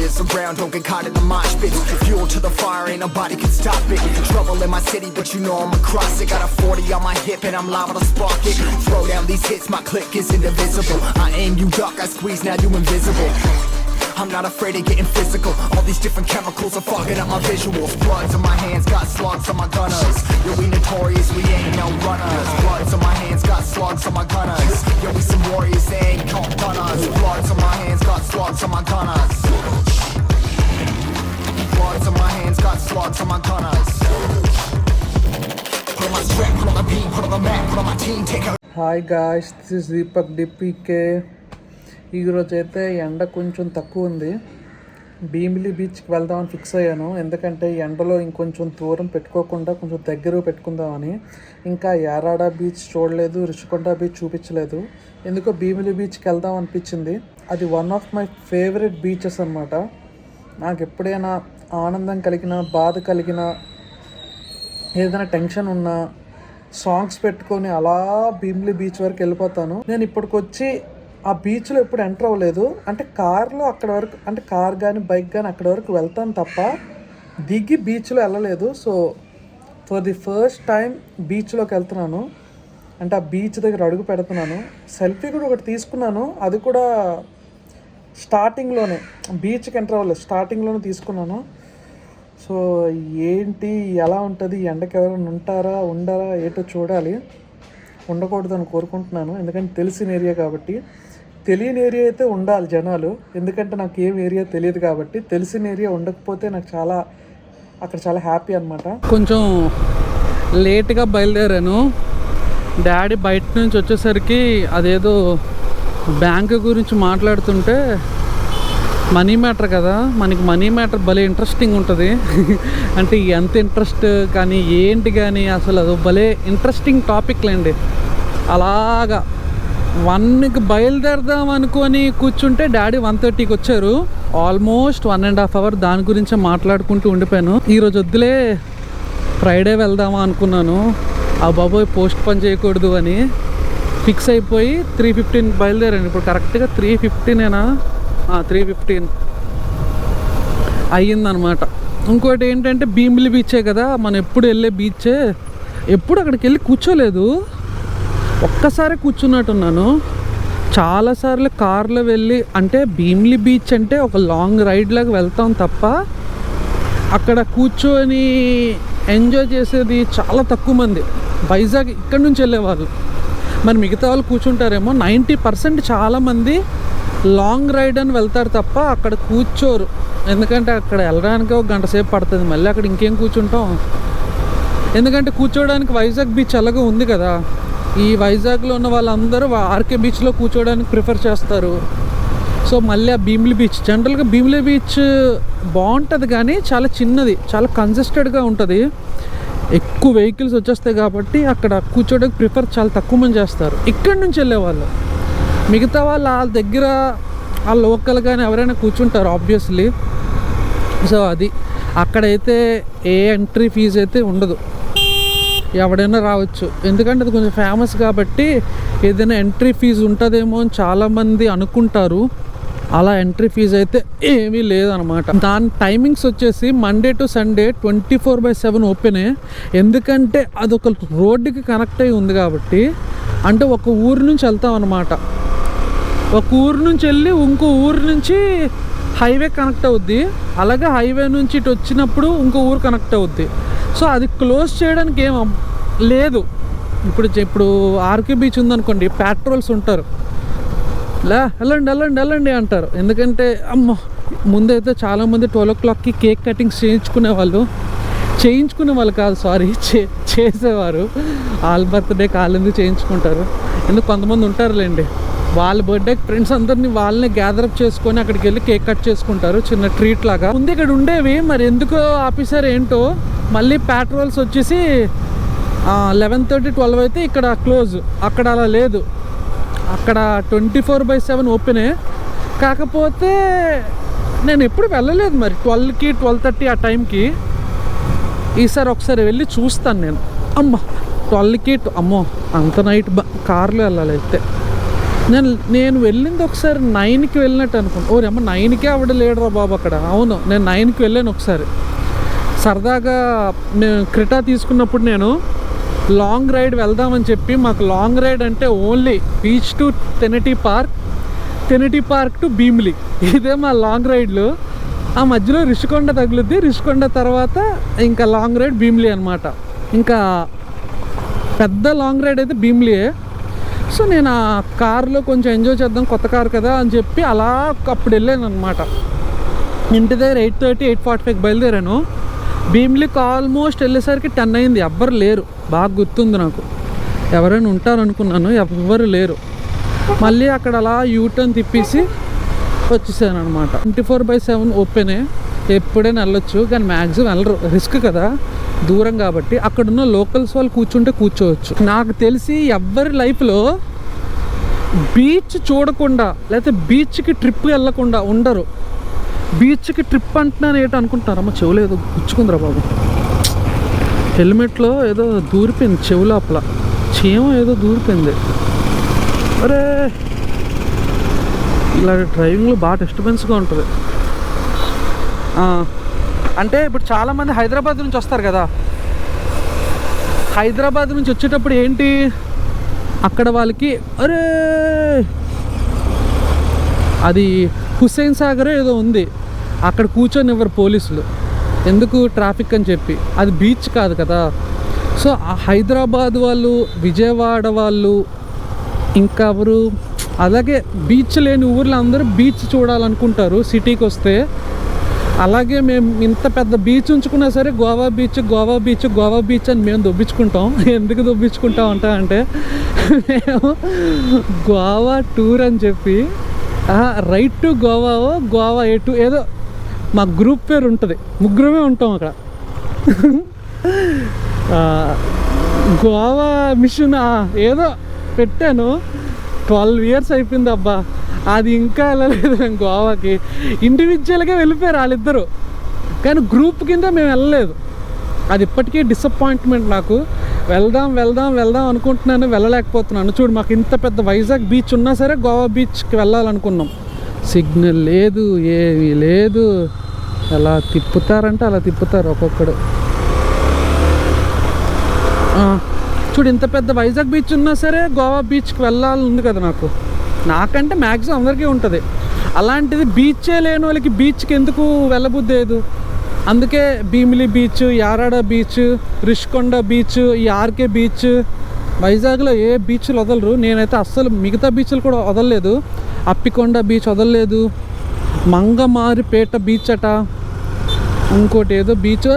warriors around, don't get caught in the mosh pit. Fuel to the fire, ain't nobody can stop it. Trouble in my city, but you know I'm across it. Got a 40 on my hip and I'm liable to spark it. Throw down these hits, my click is indivisible. I aim, you duck, I squeeze, now you invisible. I'm not afraid of getting physical. All these different chemicals are fogging up my visuals. Bloods on my hands, got slugs on my gunners. Yo, we notorious, we ain't no runners. Bloods on my hands, got slugs on my gunners. Yo, we some warriors, they ain't called gunners. Bloods on my hands, got slugs on my gunners. Bloods on my hands, got slugs on my gunners. Put on my strap, put on the beat, put on the map, put on my team, take a... Hi guys, this is Deepak DPK. ఈరోజు అయితే ఎండ కొంచెం తక్కువ ఉంది. భీమిలి బీచ్కి వెళ్దామని fix అయ్యాను. ఎందుకంటే ఎండలో ఇంకొంచెం దూరం పెట్టుకోకుండా కొంచెం దగ్గర పెట్టుకుందామని. ఇంకా యారాడ బీచ్ చూడలేదు, రిషికొండ బీచ్ చూపించలేదు. ఎందుకో భీమిలి బీచ్కి వెళ్దాం అనిపించింది. అది one of my favourite beaches అన్నమాట. నాకు ఎప్పుడైనా ఆనందం కలిగినా, బాధ కలిగినా, ఏదైనా టెన్షన్ ఉన్నా సాంగ్స్ పెట్టుకొని అలా భీమిలి బీచ్ వరకు వెళ్ళిపోతాను. నేను ఇప్పటికొచ్చి ఆ బీచ్లో ఎప్పుడు ఎంటర్ అవ్వలేదు. అంటే కార్లో అక్కడ వరకు, అంటే కార్ కానీ బైక్ కానీ అక్కడ వరకు వెళ్తాను తప్ప దిగి బీచ్లో వెళ్ళలేదు. So for the first time బీచ్లోకి వెళ్తున్నాను. అంటే ఆ బీచ్ దగ్గర అడుగు పెడుతున్నాను. సెల్ఫీ కూడా ఒకటి తీసుకున్నాను. అది కూడా స్టార్టింగ్లోనే, బీచ్కి ఎంటర్ అవ్వలేదు, స్టార్టింగ్లోనే తీసుకున్నాను. సో ఏంటి, ఎలా ఉంటుంది, ఎండకి ఎవరైనా ఉంటారా ఉండరా ఏటో చూడాలి. ఉండకూడదని కోరుకుంటున్నాను, ఎందుకంటే తెలిసిన ఏరియా కాబట్టి. తెలియని ఏరియా అయితే ఉండాలి జనాలు, ఎందుకంటే నాకు ఏం ఏరియా తెలియదు కాబట్టి. తెలిసిన ఏరియా ఉండకపోతే నాకు అక్కడ చాలా హ్యాపీ అనమాట. కొంచెం లేట్గా బయలుదేరాను. డాడీ బయట నుంచి వచ్చేసరికి అదేదో బ్యాంకు గురించి మాట్లాడుతుంటే, మనీ మ్యాటర్ కదా, మనకి మనీ మ్యాటర్ భలే ఇంట్రెస్టింగ్ ఉంటుంది. అంటే ఎంత ఇంట్రెస్ట్ కానీ ఏంటి కానీ అసలు అది భలే ఇంట్రెస్టింగ్ టాపిక్లేండి. అలాగా 1కి బయలుదేరదాం అనుకొని కూర్చుంటే డాడీ 1:30కి వచ్చారు. ఆల్మోస్ట్ 1.5 hour దాని గురించే మాట్లాడుకుంటూ ఉండిపోయాను. ఈరోజు వద్దులే, ఫ్రైడే వెళ్దామా అనుకున్నాను. ఆ బాబోయ్ పోస్ట్ పని చేయకూడదు అని ఫిక్స్ అయిపోయి 3:15 బయలుదేరాను. ఇప్పుడు కరెక్ట్గా 3:15 3:15 అయ్యిందనమాట. ఇంకోటి ఏంటంటే భీమిలి బీచే కదా, మనం ఎప్పుడు వెళ్ళే బీచే. ఎప్పుడు అక్కడికి వెళ్ళి కూర్చోలేదు, ఒక్కసారి కూర్చున్నట్టున్నాను. చాలాసార్లు కార్లో వెళ్ళి, అంటే భీమిలి బీచ్ అంటే ఒక లాంగ్ రైడ్ లాగా వెళ్తాం తప్ప అక్కడ కూర్చొని ఎంజాయ్ చేసేది చాలా తక్కువ మంది. వైజాగ్ ఇక్కడ నుంచి వెళ్ళేవాళ్ళు, మరి మిగతా వాళ్ళు కూర్చుంటారేమో. 90% చాలామంది లాంగ్ రైడ్ అని వెళ్తారు తప్ప అక్కడ కూర్చోరు. ఎందుకంటే అక్కడ వెళ్ళడానికి 1 గంట సేపు పడుతుంది, మళ్ళీ అక్కడ ఇంకేం కూర్చుంటాం. ఎందుకంటే కూర్చోవడానికి వైజాగ్ బీచ్ అలాగే ఉంది కదా. ఈ వైజాగ్లో ఉన్న వాళ్ళందరూ ఆర్కే బీచ్లో కూర్చోవడానికి ప్రిఫర్ చేస్తారు. సో మళ్ళీ ఆ భీమిలి బీచ్, జనరల్గా భీమిలి బీచ్ బాగుంటుంది కానీ చాలా చిన్నది, చాలా కన్జెస్టెడ్గా ఉంటుంది. ఎక్కువ వెహికల్స్ వచ్చేస్తాయి కాబట్టి అక్కడ కూర్చోడానికి ప్రిఫర్ చాలా తక్కువ మంది చేస్తారు ఇక్కడి నుంచి వెళ్ళేవాళ్ళు. మిగతా వాళ్ళు వాళ్ళ దగ్గర ఆ లోకల్ కానీ ఎవరైనా కూర్చుంటారు ఆబ్వియస్లీ. సో అది అక్కడైతే ఏ ఎంట్రీ ఫీజు అయితే ఉండదు, ఎవడైనా రావచ్చు. ఎందుకంటే అది కొంచెం ఫేమస్ కాబట్టి ఏదైనా ఎంట్రీ ఫీజు ఉంటుందేమో అని చాలామంది అనుకుంటారు. అలా ఎంట్రీ ఫీజు అయితే ఏమీ లేదనమాట. దాని టైమింగ్స్ వచ్చేసి మండే టు సండే 24/7 ఓపెనే. ఎందుకంటే అది ఒక రోడ్డుకి కనెక్ట్ అయ్యి ఉంది కాబట్టి. అంటే ఒక ఊరు నుంచి వెళ్తాం అనమాట, ఒక ఊరు నుంచి వెళ్ళి ఇంకో ఊరు నుంచి హైవే కనెక్ట్ అవుద్ది. అలాగే హైవే నుంచి ఇటు వచ్చినప్పుడు ఇంకో ఊరు కనెక్ట్ అవుద్ది. సో అది క్లోజ్ చేయడానికి ఏం లేదు. ఇప్పుడు ఆర్కే బీచ్ ఉందనుకోండి, పెట్రోల్స్ ఉంటారు, వెళ్ళండి అంటారు. ఎందుకంటే ముందైతే చాలామంది 12 o'clockకి కేక్ కటింగ్స్ చేయించుకునే వాళ్ళు కాదు, సారీ, చేసేవారు. వాళ్ళ బర్త్డే కాళ్ళెందుకు చేయించుకుంటారు, ఎందుకు కొంతమంది ఉంటారులేండి, వాళ్ళ బర్త్డేకి ఫ్రెండ్స్ అందరినీ వాళ్ళనే గ్యాదరప్ చేసుకొని అక్కడికి వెళ్ళి కేక్ కట్ చేసుకుంటారు, చిన్న ట్రీట్ లాగా. ముందు ఇక్కడ ఉండేవి, మరి ఎందుకో ఆఫీసర్ ఏంటో. మళ్ళీ పెట్రోల్స్ వచ్చేసి 11:30, 12 అయితే ఇక్కడ క్లోజ్. అక్కడ అలా లేదు, అక్కడ 24/7 ఓపెనే. కాకపోతే నేను ఎప్పుడు వెళ్ళలేదు, మరి 12కి 12:30 ఆ టైంకి. ఈసారి ఒకసారి వెళ్ళి చూస్తాను నేను. 12కి అంత నైట్ కార్లో వెళ్ళాలి అయితే. నేను వెళ్ళింది ఒకసారి 9కి వెళ్ళినట్టు అనుకున్నాను. ఓ అమ్మ 9కే ఆవిడ లేడురా బాబు అక్కడ. అవును, నేను 9కి వెళ్ళాను ఒకసారి. సరదాగా నేను క్రిటా తీసుకున్నప్పుడు నేను లాంగ్ రైడ్ వెళ్దామని చెప్పి, మాకు లాంగ్ రైడ్ అంటే only beach to Tenneti park to Bheemili, ఇదే మా లాంగ్ రైడ్లు. ఆ మధ్యలో రిషికొండ తగులుద్ది, రిషికొండ తర్వాత ఇంకా లాంగ్ రైడ్ భీమిలి అనమాట. ఇంకా పెద్ద లాంగ్ రైడ్ అయితే భీమిలియే. సో నేను ఆ కార్లో కొంచెం ఎంజాయ్ చేద్దాం, కొత్త కారు కదా అని చెప్పి అలా అప్పుడు వెళ్ళాను అనమాట. ఇంటి దగ్గర 8:30, 8:45 బయలుదేరాను. భీమిలికి ఆల్మోస్ట్ వెళ్ళేసరికి 10 అయింది. ఎవ్వరు లేరు, బాగా గుర్తుంది నాకు. ఎవరైనా ఉంటారనుకున్నాను, ఎవ్వరు లేరు. మళ్ళీ అక్కడ అలా యూటర్న్ తిప్పేసి వచ్చేసాను అనమాట. 24/7 ఓపెనే, ఎప్పుడైనా వెళ్ళొచ్చు, కానీ మ్యాక్సిమం వెళ్ళరు, రిస్క్ కదా, దూరం కాబట్టి. అక్కడున్న లోకల్స్ వాళ్ళు కూర్చుంటే కూర్చోవచ్చు. నాకు తెలిసి ఎవరి లైఫ్లో బీచ్ చూడకుండా లేకపోతే బీచ్కి ట్రిప్ వెళ్ళకుండా ఉండరు. బీచ్కి ట్రిప్ అంటున్నాను ఏంటో అనుకుంటున్నారమ్మ, చెవులో ఏదో గుచ్చుకుందిరా బాబు. హెల్మెట్లో ఏదో దూరిపోయింది, చెవు లోపల చీమ ఏదో దూరిపోయింది. అరే ఇలా డ్రైవింగ్లో బాగా డిస్టర్బెన్స్గా ఉంటుంది. అంటే ఇప్పుడు చాలామంది హైదరాబాద్ నుంచి వస్తారు కదా, హైదరాబాద్ నుంచి వచ్చేటప్పుడు ఏంటి అక్కడ వాళ్ళకి అరే అది హుస్సేన్ సాగర్ ఏదో ఉంది, అక్కడ కూర్చొని ఎవరు పోలీసులు ఎందుకు ట్రాఫిక్ అని చెప్పి. అది బీచ్ కాదు కదా. సో ఆ హైదరాబాద్ వాళ్ళు, విజయవాడ వాళ్ళు, ఇంకా ఎవరు అలాగే బీచ్ లేని ఊర్లో అందరూ బీచ్ చూడాలనుకుంటారు సిటీకి వస్తే. అలాగే మేము ఇంత పెద్ద బీచ్ ఉంచుకున్నా సరే గోవా బీచ్ అని మేము దొబ్బించుకుంటాం. ఎందుకు దొబ్బించుకుంటాం అంటే మేము గోవా టూర్ అని చెప్పి రైట్ టు గోవా ఎటు ఏదో మా గ్రూప్ పేరు ఉంటుంది, ముగ్గురమే ఉంటాం అక్కడ. గోవా మిషన్ ఏదో పెట్టాను, 12 years అయిపోయింది అబ్బా, అది ఇంకా వెళ్ళలేదు మేము గోవాకి. ఇండివిజువల్గా వెళ్ళిపోయారు వాళ్ళిద్దరు, కానీ గ్రూప్ కింద మేము వెళ్ళలేదు. అది ఇప్పటికీ డిసప్పాయింట్మెంట్ నాకు. వెళ్దాం అనుకుంటున్నాను, వెళ్ళలేకపోతున్నాను. చూడు, మాకు ఇంత పెద్ద వైజాగ్ బీచ్ ఉన్నా సరే గోవా బీచ్కి వెళ్ళాలనుకున్నాం, సిగ్నల్ లేదు, ఏమీ లేదు. ఎలా తిప్పుతారంటే అలా తిప్పుతారు ఒక్కొక్కడు. చూడు, ఇంత పెద్ద వైజాగ్ బీచ్ ఉన్నా సరే గోవా బీచ్కి వెళ్ళాలని ఉంది కదా నాకంటే మ్యాక్సిమం అందరికీ ఉంటుంది. అలాంటిది బీచే లేని వాళ్ళకి బీచ్కి ఎందుకు వెళ్ళబుద్ధి లేదు. అందుకే Bheemili beach, Yarada beach, Rishikonda beach, ఈ ఆర్కే బీచ్, వైజాగ్లో ఏ బీచ్లు వదలరు. నేనైతే అస్సలు మిగతా బీచ్లు కూడా వదలలేదు. అప్పికొండ బీచ్ వదలలేదు, మంగమారిపేట బీచ్ అట, ఇంకోటి ఏదో బీచ్.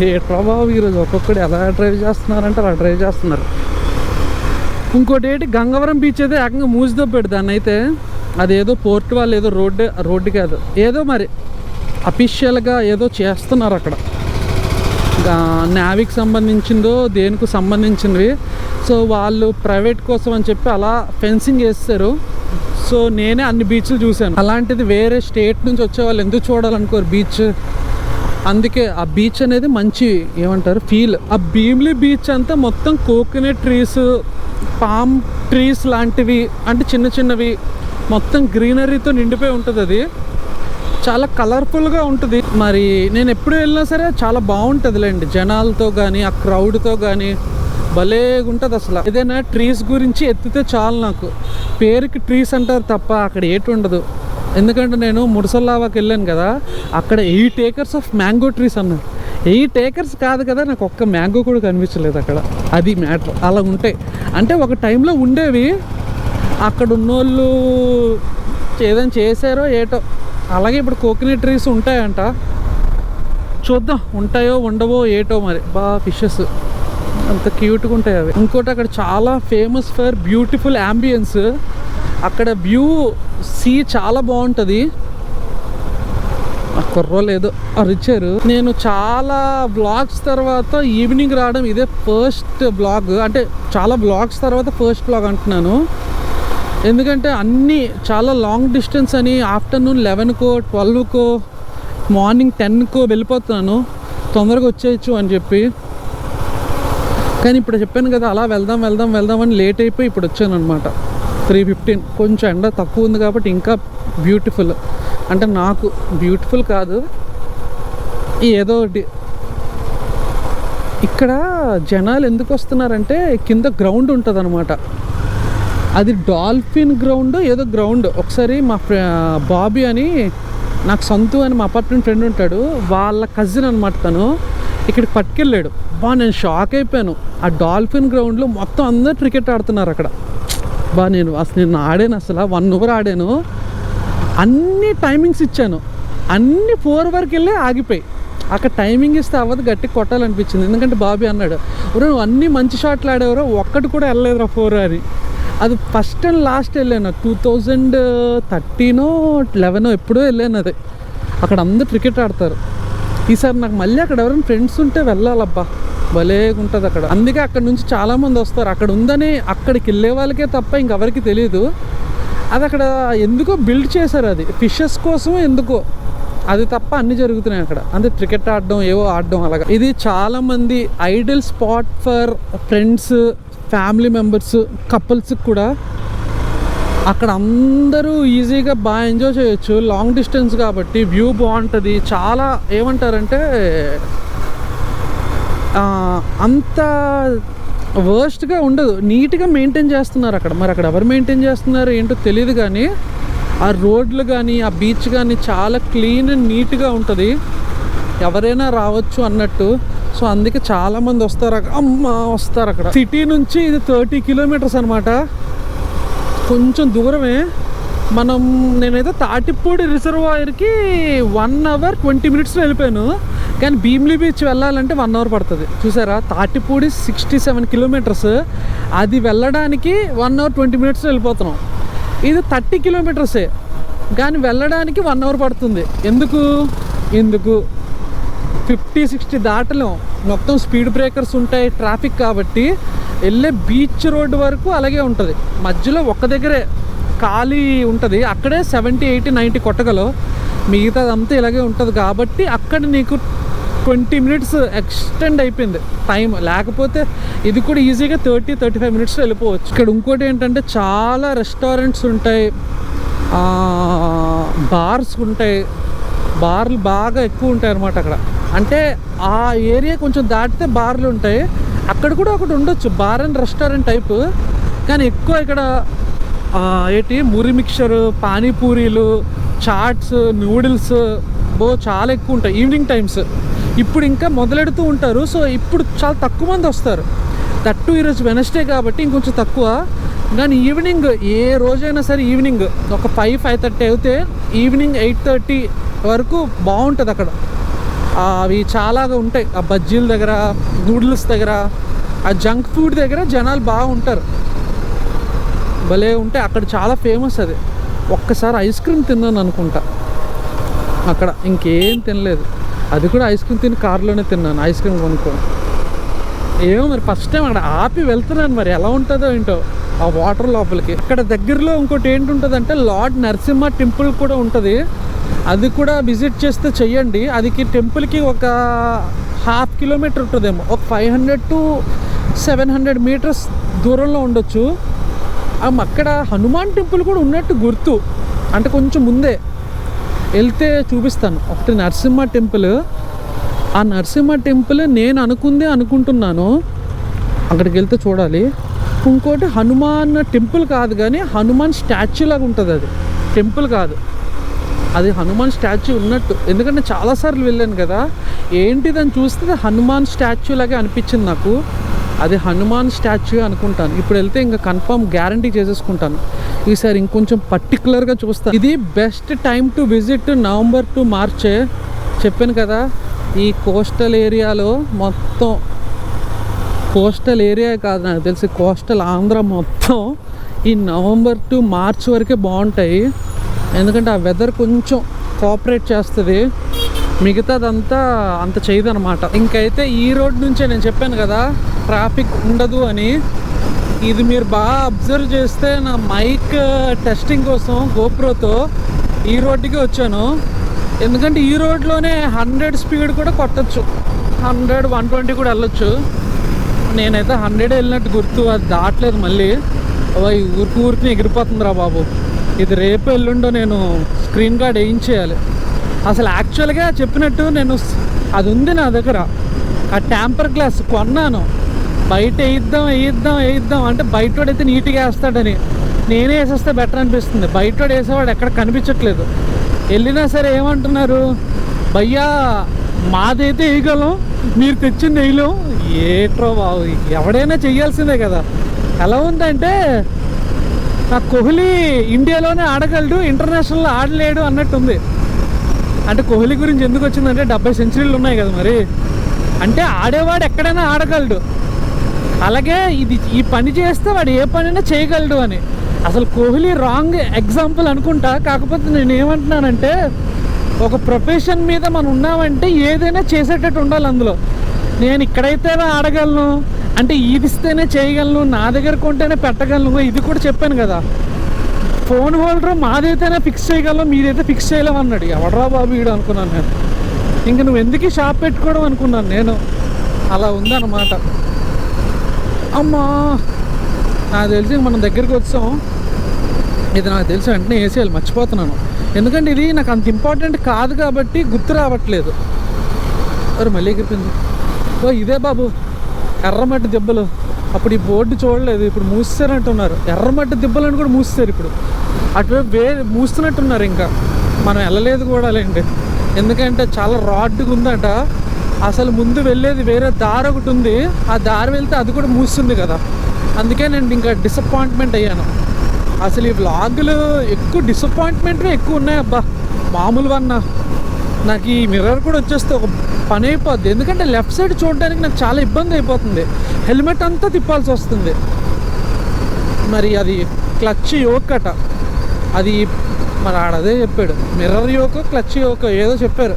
ఏ ప్రభావం ఈరోజు ఒక్కొక్కడు ఎలా డ్రైవ్ చేస్తున్నారంటే అలా డ్రైవ్ చేస్తున్నారు. ఇంకోటి ఏంటి, గంగవరం బీచ్ అయితే ఏకంగా మూసిదొప్పాడు దాన్ని. అయితే అదేదో పోర్ట్ వాళ్ళు ఏదో రోడ్డు కాదు, ఏదో మరి అఫీషియల్గా ఏదో చేస్తున్నారు అక్కడ, నేవీకి సంబంధించిందో దేనికి సంబంధించినవి. సో వాళ్ళు ప్రైవేట్ కోసం అని చెప్పి అలా ఫెన్సింగ్ వేస్తారు. సో నేనే అన్ని బీచ్లు చూశాను. అలాంటిది వేరే స్టేట్ నుంచి వచ్చే వాళ్ళు ఎందుకు చూడాలనుకోరు బీచ్. అందుకే ఆ బీచ్ అనేది మంచి ఏమంటారు ఫీల్. ఆ భీమిలి బీచ్ అంతా మొత్తం కోకోనట్ ట్రీస్, పామ్ ట్రీస్ లాంటివి, అంటే చిన్న చిన్నవి, మొత్తం గ్రీనరీతో నిండిపోయి ఉంటుంది. అది చాలా కలర్ఫుల్గా ఉంటుంది. మరి నేను ఎప్పుడు వెళ్ళినా సరే చాలా బాగుంటుందిలేండి, జనాలతో కానీ ఆ క్రౌడ్తో కానీ భలే ఉంటుంది అసలు. ఏదైనా ట్రీస్ గురించి ఎత్తితే చాలు, నాకు పేరుకి ట్రీస్ అంటారు తప్ప అక్కడ ఏటి ఉండదు. ఎందుకంటే నేను ముడసల్లావాకి వెళ్ళాను కదా, అక్కడ 8 acres ఆఫ్ మ్యాంగో ట్రీస్ అన్నారు. 8 acres కాదు కదా, నాకు ఒక్క మ్యాంగో కూడా కనిపించలేదు అక్కడ. అది మ్యాటర్. అలా ఉంటాయి అంటే ఒక టైంలో ఉండేవి, అక్కడ ఉన్నోళ్ళు ఏదైనా చేశారో ఏటో. అలాగే ఇప్పుడు కోకోనట్ ట్రీస్ ఉంటాయంట, చూద్దాం ఉంటాయో ఉండవో ఏటో మరి. ఫిషెస్ అంత క్యూట్గా ఉంటాయి అవి. ఇంకోటి అక్కడ చాలా ఫేమస్ ఫర్ బ్యూటిఫుల్ యాంబియన్స్. అక్కడ వ్యూ సీ చాలా బాగుంటుంది. కుర్రోలు ఏదో అరిచారు. నేను చాలా బ్లాగ్స్ తర్వాత ఈవినింగ్ రావడం ఇదే ఫస్ట్ బ్లాగ్, అంటే చాలా బ్లాగ్స్ తర్వాత ఫస్ట్ బ్లాగ్ అంటున్నాను. ఎందుకంటే అన్నీ చాలా లాంగ్ డిస్టెన్స్ అని ఆఫ్టర్నూన్ 11కో 12కో మార్నింగ్ 10కో వెళ్ళిపోతున్నాను, తొందరగా వచ్చేయచ్చు అని చెప్పి. కానీ ఇప్పుడు చెప్పాను కదా అలా వెళ్దాం అని లేట్ అయిపోయి ఇప్పుడు వచ్చాను అనమాట. 3:15 కొంచెం ఎండ తక్కువ ఉంది కాబట్టి ఇంకా బ్యూటిఫుల్. అంటే నాకు బ్యూటిఫుల్ కాదు, ఏదో ఒకటి. ఇక్కడ జనాలు ఎందుకు వస్తున్నారంటే కింద గ్రౌండ్ ఉంటుంది అనమాట, అది డాల్ఫిన్ గ్రౌండ్ ఏదో గ్రౌండ్. ఒకసారి మా బాబీ అని, నాకు సంతు అని మా అపార్ట్మెంట్ ఫ్రెండ్ ఉంటాడు, వాళ్ళ కజిన్ అనమాట, తను ఇక్కడికి పట్టుకెళ్ళాడు. నేను షాక్ అయిపోయాను. ఆ డాల్ఫిన్ గ్రౌండ్లో మొత్తం అందరూ క్రికెట్ ఆడుతున్నారు అక్కడ. నేను ఆడాను, అసలు 1 hour ఆడాను. అన్ని టైమింగ్స్ ఇచ్చాను, అన్ని 4 వరకు వెళ్ళి ఆగిపోయి. అక్కడ టైమింగ్ ఇస్తే అవ్వదు, గట్టి కొట్టాలనిపించింది. ఎందుకంటే బాబీ అన్నాడు, నువ్వు అన్ని మంచి షాట్లు ఆడేవరో ఒక్కటి కూడా వెళ్ళలేదురా 4 అని. అది ఫస్ట్ అండ్ లాస్ట్ వెళ్ళాను 2013 11 ఎప్పుడో వెళ్ళాను. అది అక్కడ అందరూ క్రికెట్ ఆడతారు. ఈసారి నాకు మళ్ళీ అక్కడ ఎవరైనా ఫ్రెండ్స్ ఉంటే వెళ్ళాలబ్బా, భలే ఉంటుంది అక్కడ. అందుకే అక్కడ నుంచి చాలామంది వస్తారు. అక్కడ ఉందని అక్కడికి వెళ్ళే వాళ్ళకే తప్ప ఇంకెవరికి తెలియదు. అది అక్కడ ఎందుకో బిల్డ్ చేశారు, అది ఫిషెస్ కోసం ఎందుకో, అది తప్ప అన్నీ జరుగుతున్నాయి అక్కడ. అంటే క్రికెట్ ఆడడం, ఏవో ఆడడం అలాగా. ఇది చాలామంది ideal spot for friends, family members, కపుల్స్కి కూడా. అక్కడ అందరూ ఈజీగా బాగా ఎంజాయ్ చేయొచ్చు. లాంగ్ డిస్టెన్స్ కాబట్టి వ్యూ బాగుంటుంది. చాలా ఏమంటారంటే అంత వర్స్ట్గా ఉండదు, నీట్గా మెయింటైన్ చేస్తున్నారు అక్కడ. మరి అక్కడ ఎవరు మెయింటైన్ చేస్తున్నారు ఏంటో తెలియదు, కానీ ఆ రోడ్లు కానీ ఆ బీచ్ కానీ చాలా క్లీన్ అండ్ నీట్గా ఉంటుంది. ఎవరైనా రావచ్చు అన్నట్టు. సో అందుకే చాలామంది వస్తారు అక్కడ. సిటీ నుంచి ఇది 30 kilometers అనమాట, కొంచెం దూరమే. నేనైతే తాటిపూడి రిజర్వాయర్కి 1 hour 20 minutes వెళ్ళిపోయాను. కానీ భీమిలి బీచ్ వెళ్ళాలంటే 1 hour పడుతుంది. చూసారా, తాటిపూడి 67 kilometers, అది వెళ్ళడానికి 1 hour 20 minutes వెళ్ళిపోతున్నాం. ఇది 30 kilometers, కానీ వెళ్ళడానికి 1 hour పడుతుంది. ఎందుకు 50-60 దాటలేం. మొత్తం స్పీడ్ బ్రేకర్స్ ఉంటాయి, ట్రాఫిక్ కాబట్టి. వెళ్ళే బీచ్ రోడ్ వరకు అలాగే ఉంటుంది. మధ్యలో ఒక్క దగ్గరే ఖాళీ ఉంటుంది, అక్కడే 70, 80, 90 కొట్టగలవు. మిగతాదంతా ఇలాగే ఉంటుంది కాబట్టి అక్కడ నీకు 20 minutes ఎక్స్టెండ్ అయిపోయింది టైం. లేకపోతే ఇది కూడా ఈజీగా 30-35 minutes వెళ్ళిపోవచ్చు. ఇక్కడ ఇంకోటి ఏంటంటే చాలా రెస్టారెంట్స్ ఉంటాయి, బార్స్ ఉంటాయి. బార్లు బాగా ఎక్కువ ఉంటాయి అన్నమాట అక్కడ. అంటే ఆ ఏరియా కొంచెం దాటితే బార్లు ఉంటాయి. అక్కడ కూడా ఒకటి ఉండొచ్చు, బార్ అండ్ రెస్టారెంట్ టైపు. కానీ ఎక్కువ ఇక్కడ మురి మిక్చరు, పానీపూరీలు, చాట్స్, నూడిల్స్ చాలా ఎక్కువ ఉంటాయి ఈవినింగ్ టైమ్స్. ఇప్పుడు ఇంకా మొదలెడుతూ ఉంటారు. సో ఇప్పుడు చాలా తక్కువ మంది వస్తారు. దట్టు ఈరోజు వెనస్డే కాబట్టి ఇంకొంచెం తక్కువ. కానీ ఈవినింగ్ ఏ రోజైనా సరే ఈవినింగ్ ఒక 5-5:30 అయితే ఈవినింగ్ 8:30 వరకు బాగుంటుంది అక్కడ. అవి చాలాగా ఉంటాయి. ఆ బజ్జీల దగ్గర, నూడిల్స్ దగ్గర, ఆ జంక్ ఫుడ్ దగ్గర జనాలు బాగా ఉంటారు, భలే ఉంటాయి అక్కడ. చాలా ఫేమస్ అది. ఒక్కసారి ఐస్ క్రీమ్ తిన్నాను అనుకుంటా అక్కడ, ఇంకేం తినలేదు. అది కూడా ఐస్ క్రీమ్ తిని కార్లోనే తిన్నాను, ఐస్ క్రీమ్ కొనుక్కొని. ఏమో మరి ఫస్ట్ టైం అక్కడ ఆపి వెళ్తున్నాను, మరి ఎలా ఉంటుందో ఏంటో ఆ వాటర్ లోపలికి. అక్కడ దగ్గరలో ఇంకోటి ఏంటుంటుందంటే లార్డ్ నరసింహ టెంపుల్ కూడా ఉంటుంది. అది కూడా విజిట్ చేస్తే చెయ్యండి. అదికి టెంపుల్కి ఒక 1/2 kilometer ఉంటుందేమో, ఒక 500-700 meters దూరంలో ఉండొచ్చు. అక్కడ హనుమాన్ టెంపుల్ కూడా ఉన్నట్టు గుర్తు, అంటే కొంచెం ముందే వెళ్తే చూపిస్తాను. ఒకటి నరసింహ టెంపుల్. ఆ నరసింహ టెంపుల్ నేను అనుకుంటున్నాను, అక్కడికి వెళ్తే చూడాలి. ఇంకోటి హనుమాన్ టెంపుల్ కాదు, కానీ హనుమాన్ స్టాచ్యూ లాగా ఉంటుంది. అది టెంపుల్ కాదు, అది హనుమాన్ స్టాచ్యూ ఉన్నట్టు. ఎందుకంటే చాలాసార్లు వెళ్ళాను కదా, ఏంటిదని చూస్తే హనుమాన్ స్టాచ్యూ లాగే అనిపించింది నాకు. అది హనుమాన్ స్టాచ్యూ అనుకుంటాను. ఇప్పుడు వెళ్తే ఇంకా కన్ఫర్మ్ గ్యారంటీ చేసేసుకుంటాను. ఈసారి ఇంకొంచెం పర్టికులర్గా చూస్తాను. ఇది best time to visit November to March. చెప్పాను కదా, ఈ కోస్టల్ ఏరియాలో మొత్తం, కోస్టల్ ఏరియా కాదు నాకు తెలిసి, కోస్టల్ ఆంధ్ర మొత్తం ఈ November to March వరకే బాగుంటాయి. ఎందుకంటే ఆ వెదర్ కొంచెం కోఆపరేట్ చేస్తుంది, మిగతాదంతా అంత చేయదన్నమాట. ఇంకైతే ఈ రోడ్ నుంచే నేను చెప్పాను కదా ట్రాఫిక్ ఉండదు అని. ఇది మీరు బాగా అబ్జర్వ్ చేస్తే నా మైక్ టెస్టింగ్ కోసం గోప్రోతో ఈ రోడ్డుకి వచ్చాను. ఎందుకంటే ఈ రోడ్లోనే 100 స్పీడ్ కూడా కొట్టచ్చు, 100-120 కూడా వెళ్ళొచ్చు. నేనైతే 100 వెళ్ళినట్టు గుర్తు, అది దాటలేదు మళ్ళీ. ఈ ఊరికి ఎగిరిపోతుందిరా బాబు. ఇది రేపు ఎల్లుండో నేను స్క్రీన్ గార్డ్ వేయించేయాలి. అసలు యాక్చువల్గా చెప్పినట్టు నేను అది ఉంది నా దగ్గర, ఆ ట్యాంపర్ గ్లాస్ కొన్నాను. బయట వేయిద్దాం అంటే బయటోడైతే నీట్గా వేస్తాడని నేనే వేసేస్తే బెటర్ అనిపిస్తుంది. బయటోడు వేసేవాడు ఎక్కడ కనిపించట్లేదు. వెళ్ళినా సరే ఏమంటున్నారు, భయ్యా మాదైతే వేయగలం, మీరు తెచ్చింది వేయలేం. ఏట్రో బాబు, ఎవడైనా చెయ్యాల్సిందే కదా. ఎలా ఉందంటే నాకు కోహ్లీ ఇండియాలోనే ఆడగలడు, ఇంటర్నేషనల్లో ఆడలేడు అన్నట్టుంది. అంటే కోహ్లీ గురించి ఎందుకు వచ్చిందంటే 70 సెంచరీలు ఉన్నాయి కదా మరి, అంటే ఆడేవాడు ఎక్కడైనా ఆడగలడు, అలాగే ఈ పని చేస్తే వాడు ఏ పనైనా చేయగలడు అని. అసలు కోహ్లీ రాంగ్ ఎగ్జాంపుల్ అనుకుంటా. కాకపోతే నేను ఏమంటున్నానంటే ఒక ప్రొఫెషన్ మీద మనం ఉన్నామంటే ఏదైనా చేసేటట్టు ఉండాలి అందులో. నేను ఇక్కడైతేనే ఆడగలను అంటే ఇది ఇస్తేనే చేయగలను, నా దగ్గర కొంటేనే పెట్టగలను. ఇది కూడా చెప్పాను కదా, ఫోన్ హోల్డర్ మాదైతేనే ఫిక్స్ చేయగలం, మీదైతే ఫిక్స్ చేయలేము అన్నాడు. ఎవడరా బాబు వీడు అనుకున్నాను నేను. ఇంక నువ్వు ఎందుకు షాప్ పెట్టుకోవడం అనుకున్నాను నేను. అలా ఉందన్నమాట. అమ్మా నాకు తెలిసి మనం దగ్గరికి వచ్చాం. ఇది నాకు తెలిసి వెంటనే వేసేయాలి, మర్చిపోతున్నాను. ఎందుకంటే ఇది నాకు అంత ఇంపార్టెంట్ కాదు కాబట్టి గుర్తు రావట్లేదు. మరి మళ్ళీ ఎగిరిపోయింది. ఇదే బాబు ఎర్రమట్టి దెబ్బలు. అప్పుడు ఈ బోర్డు చూడలేదు, ఇప్పుడు మూసేసారంటున్నారు. ఎర్రమట్టి దెబ్బలను కూడా మూసేశారు ఇప్పుడు. అటువైపు మూస్తున్నట్టున్నారు. ఇంకా మనం వెళ్ళలేదు కూడా లేండి, ఎందుకంటే చాలా రాడ్గా ఉందట. అసలు ముందు వెళ్ళేది వేరే దారి ఒకటి ఉంది, ఆ దారి వెళ్తే అది కూడా మూస్తుంది కదా. అందుకే నేను ఇంకా డిసప్పాయింట్మెంట్ అయ్యాను. అసలు ఈ వ్లాగులు ఎక్కువ డిసప్పాయింట్మెంట్వే ఎక్కువ ఉన్నాయి అబ్బా, మామూలుగా. నాకు ఈ మిర్రర్ కూడా వచ్చేస్తే ఒక పని అయిపోద్ది. ఎందుకంటే లెఫ్ట్ సైడ్ చూడడానికి నాకు చాలా ఇబ్బంది అయిపోతుంది, హెల్మెట్ అంతా తిప్పాల్సి వస్తుంది. మరి అది క్లచ్ యోక్ అట, అది మరి ఆడదే చెప్పాడు, మిర్రర్ యోకో క్లచ్ యోకో ఏదో చెప్పారు.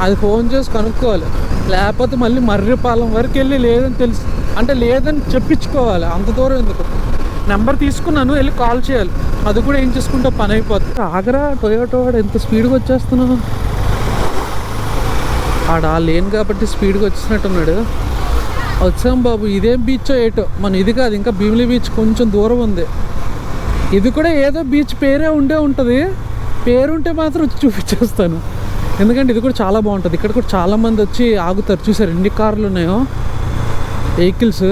అది ఫోన్ చేసి కనుక్కోవాలి, లేకపోతే మళ్ళీ మర్రిపాలెం వరకు వెళ్ళి లేదని తెలుసు అంటే లేదని చెప్పించుకోవాలి. అంత దూరం ఎందుకు, నెంబర్ తీసుకున్నాను, వెళ్ళి కాల్ చేయాలి. అది కూడా ఏం చేసుకుంటే పని అయిపోతుంది. ఆగరా టొయోటో వాడు ఎంత స్పీడ్గా వచ్చేస్తున్నావు. ఆడ లేను కాబట్టి స్పీడ్గా వచ్చేసినట్టున్నాడు. వచ్చాం బాబు. ఇదేం బీచో ఏటో, మన ఇది కాదు, ఇంకా భీమిలి బీచ్ కొంచెం దూరం ఉంది. ఇది కూడా ఏదో బీచ్ పేరే ఉంటుంది, పేరుంటే మాత్రం వచ్చి చూపించేస్తాను. ఎందుకంటే ఇది కూడా చాలా బాగుంటుంది. ఇక్కడ కూడా చాలామంది వచ్చి ఆగుతారు. చూసారు ఎన్ని కార్లు ఉన్నాయో, వెహికల్స్.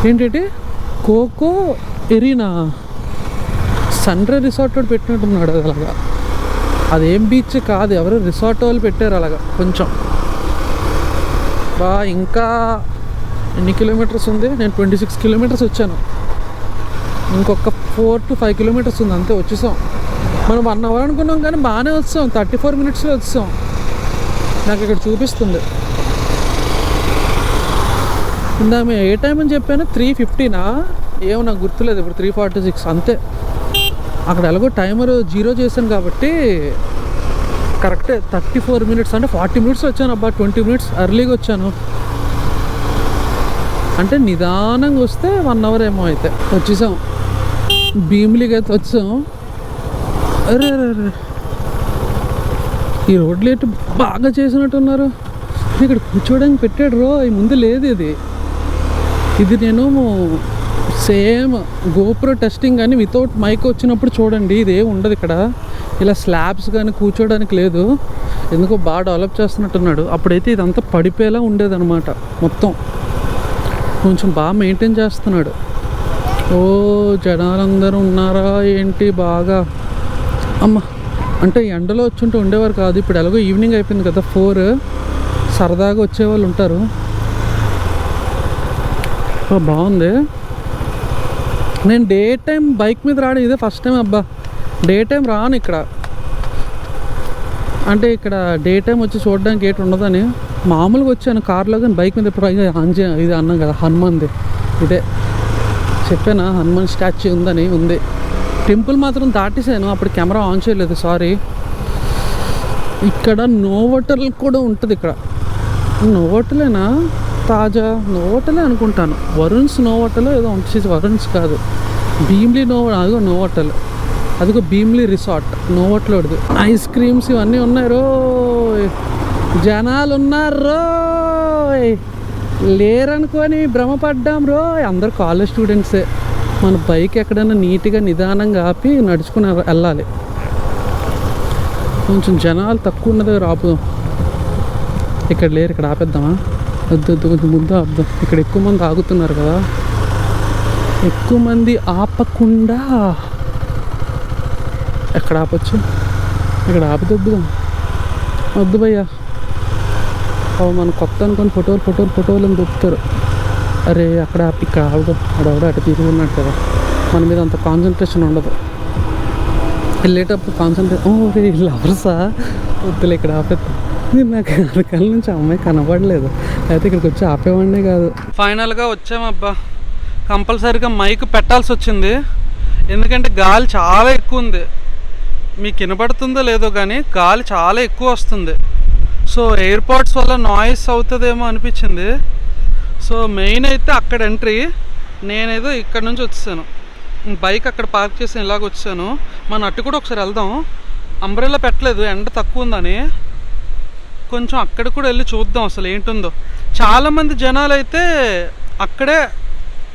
ఏంటి కోకో ఎరీనా సన్రే రిసార్ట్ కూడా పెట్టినట్టున్నాడు. అలాగా అదేం బీచ్ కాదు, ఎవరు రిసార్ట్ వాళ్ళు పెట్టారు అలాగా. కొంచెం ఇంకా ఎన్ని కిలోమీటర్స్ ఉంది? నేను 26 కిలోమీటర్స్ వచ్చాను. ఇంకొక 4 to 5 కిలోమీటర్స్ ఉంది, అంతే వచ్చేసాం. మనం 1 hour అనుకున్నాం కానీ బాగానే వచ్చాం. 34 minutesలో వచ్చాం. నాకు ఇక్కడ చూపిస్తుంది. ఇందాక ఏ టైం అని చెప్పాను, 3:15నా ఏమో నాకు గుర్తులేదు. ఇప్పుడు 3:46 అంతే. అక్కడ ఎలాగో టైమర్ 0 చేశాను కాబట్టి కరెక్టే 34 minutes అంటే 40 minutes వచ్చాను అబ్బా. 20 minutes ఎర్లీగా వచ్చాను అంటే నిదానంగా వస్తే 1 hour ఏమో. అయితే వచ్చేసాం, భీమిలికి అయితే వచ్చాం. అరే ఈ రోడ్లు ఏంటి బాగా చేసినట్టున్నారు. ఇక్కడ కూర్చోడానికి పెట్టాడు రో, ఈ ముందు లేదు ఇది నేను సేమ్ గోప్రో టెస్టింగ్ కానీ వితౌట్ మైక్ వచ్చినప్పుడు చూడండి, ఇదేం ఉండదు ఇక్కడ. ఇలా స్లాబ్స్ కానీ కూర్చోడానికి లేదు, ఎందుకో బాగా డెవలప్ చేస్తున్నట్టున్నాడు. అప్పుడైతే ఇదంతా పడిపోయేలా ఉండేదన్నమాట మొత్తం. కొంచెం బాగా మెయింటైన్ చేస్తున్నాడు. ఓ జనాలందరూ ఉన్నారా ఏంటి బాగా. అమ్మ అంటే ఎండలో వచ్చుంటూ ఉండేవారు కాదు, ఇప్పుడు ఎలాగో ఈవినింగ్ అయిపోయింది కదా 4, సరదాగా వచ్చేవాళ్ళు ఉంటారు. బాగుంది. నేను డే టైం బైక్ మీద రావడం ఇదే ఫస్ట్ టైం అబ్బా. డే టైం రాను ఇక్కడ, అంటే ఇక్కడ డే టైం వచ్చి చూడడానికి ఏటి ఉండదని మామూలుగా వచ్చాను కార్లో. కానీ బైక్ మీద ఇప్పుడు ఇది అన్నాం కదా హనుమాన్ది, ఇదే చెప్పానా హనుమాన్ స్టాచ్యూ ఉందని. ఉంది. టెంపుల్ మాత్రం దాటేసాను, అప్పుడు కెమెరా ఆన్ చేయలేదు, సారీ. ఇక్కడ నోవోటల్ కూడా ఉంటుంది. ఇక్కడ నోవోటలేనా తాజా నోవోటలే అనుకుంటాను. వరుణ్స్ నోవోటల్ ఏదో ఉంటుంది. వరుణ్స్ కాదు, భీమ్లీ అదిగో నోవోటల్, అదిగో భీమ్లీ రిసార్ట్ నోవోటలోది. ఐస్ క్రీమ్స్ ఇవన్నీ ఉన్నాయి రో, జనాలు ఉన్నారు రో. లేరనుకొని భ్రమపడ్డాం రో. అందరు కాలేజ్ స్టూడెంట్సే. మన బైక్ ఎక్కడైనా నీట్గా నిదానంగా ఆపి నడుచుకుని వెళ్ళాలి. కొంచెం జనాలు తక్కువ ఉన్నది ఆపుదాం. ఇక్కడ లేరు, ఇక్కడ ఆపేద్దామా? వద్దు వద్దు, కొంచెం ముందు ఆపుదాం. ఇక్కడ ఎక్కువ మంది ఆగుతున్నారు కదా, ఎక్కువ మంది ఆపకుండా ఎక్కడ ఆపచ్చు? ఇక్కడ ఆపిదొద్దుదాం. వద్దు భయ్యా, మన కొత్త అనుకొని ఫోటోలు అని దొప్పుతారు. అరే అక్కడ ఆపి ఇక్కడ ఆపుదాం. అడవడ అటు తిరుగున్నాడు కదా, మన మీద అంత కాన్సన్ట్రేషన్ ఉండదు. వెళ్ళేటప్పుడు కాన్సన్ట్రేషన్. రే లవర్సా? వద్దులే, ఇక్కడ ఆపేద్దాం. నాకు వెనకాల నుంచి అమ్మాయి కనబడలేదు, అయితే ఇక్కడికి వచ్చి ఆపేవాడినే కాదు. ఫైనల్గా వచ్చామబ్బా. కంపల్సరీగా మైక్ పెట్టాల్సి వచ్చింది, ఎందుకంటే గాలి చాలా ఎక్కువ ఉంది. మీకు వినబడుతుందో లేదో కానీ గాలి చాలా ఎక్కువ వస్తుంది. సో ఎయిర్పోర్ట్స్ వల్ల నాయిస్ అవుతుందేమో అనిపించింది. సో మెయిన్ అయితే అక్కడ ఎంట్రీ. నేనేదో ఇక్కడ నుంచి వచ్చాను, బైక్ అక్కడ పార్క్ చేసి ఇలాగ వచ్చాను. మన అటు కూడా ఒకసారి వెళ్దాం. అంబ్రెల్లా పెట్టలేదు, ఎండ తక్కువ ఉందని. కొంచెం అక్కడ కూడా వెళ్ళి చూద్దాం అసలు ఏంటుందో. చాలామంది జనాలు అయితే అక్కడే,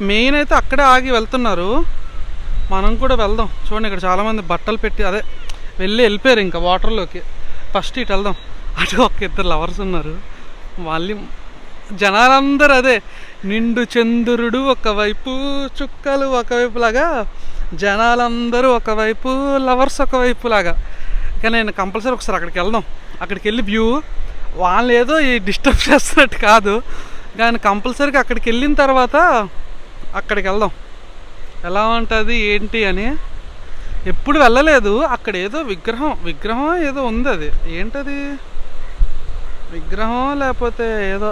మెయిన్ అయితే అక్కడే ఆగి వెళ్తున్నారు. మనం కూడా వెళ్దాం. చూడండి, ఇక్కడ చాలామంది బట్టలు పెట్టి అదే వెళ్ళిపోయారు ఇంకా వాటర్లోకి. ఫస్ట్ ఇటు వెళ్దాం. అటు ఒక ఇద్దరు లవర్స్ ఉన్నారు, వాళ్ళు జనాలందరూ అదే నిండు చంద్రుడు ఒకవైపు, చుక్కలు ఒకవైపు లాగా, జనాలందరూ ఒకవైపు, లవర్స్ ఒకవైపు లాగా. కానీ నేను కంపల్సరీ ఒకసారి అక్కడికి వెళ్దాం. అక్కడికి వెళ్ళి వ్యూ, వాళ్ళు ఏదో ఈ డిస్టర్బ్ చేస్తున్నట్టు కాదు, కానీ కంపల్సరీగా అక్కడికి వెళ్ళిన తర్వాత అక్కడికి వెళ్దాం. ఎలా ఉంటుంది ఏంటి అని. ఎప్పుడు వెళ్ళలేదు. అక్కడ ఏదో విగ్రహం ఏదో ఉంది. అది ఏంటది విగ్రహం లేకపోతే ఏదో